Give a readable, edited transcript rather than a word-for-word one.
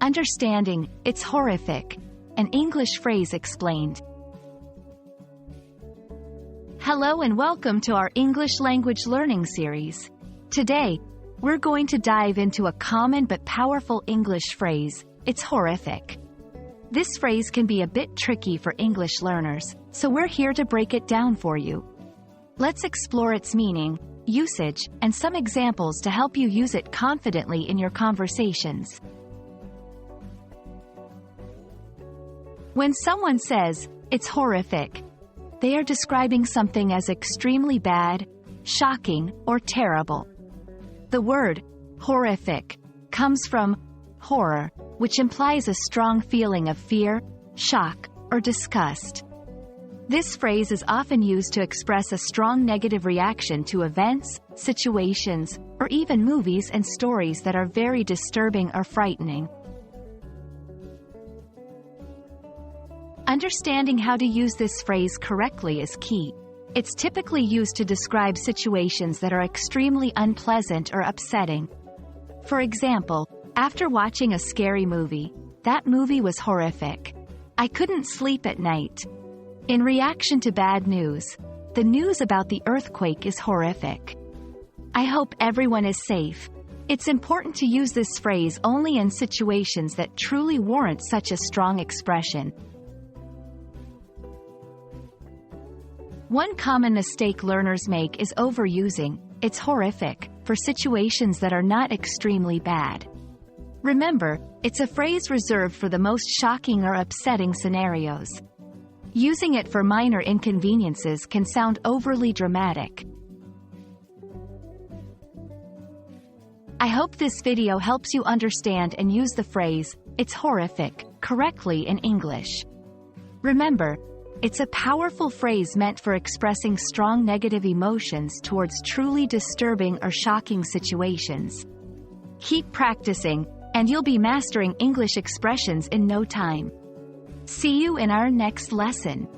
Understanding, it's horrific. An English phrase explained. Hello and welcome to our English language learning series. Today, we're going to dive into a common but powerful English phrase, it's horrific. This phrase can be a bit tricky for English learners, so we're here to break it down for you. Let's explore its meaning, usage, and some examples to help you use it confidently in your conversations. When someone says, it's horrific, they are describing something as extremely bad, shocking, or terrible. The word, horrific, comes from horror, which implies a strong feeling of fear, shock, or disgust. This phrase is often used to express a strong negative reaction to events, situations, or even movies and stories that are very disturbing or frightening. Understanding how to use this phrase correctly is key. It's typically used to describe situations that are extremely unpleasant or upsetting. For example, after watching a scary movie, that movie was horrific. I couldn't sleep at night. In reaction to bad news, the news about the earthquake is horrific. I hope everyone is safe. It's important to use this phrase only in situations that truly warrant such a strong expression. One common mistake learners make is overusing "it's horrific" for situations that are not extremely bad. Remember, it's a phrase reserved for the most shocking or upsetting scenarios. Using it for minor inconveniences can sound overly dramatic. I hope this video helps you understand and use the phrase, "it's horrific," correctly in English. Remember, it's a powerful phrase meant for expressing strong negative emotions towards truly disturbing or shocking situations. Keep practicing, and you'll be mastering English expressions in no time. See you in our next lesson.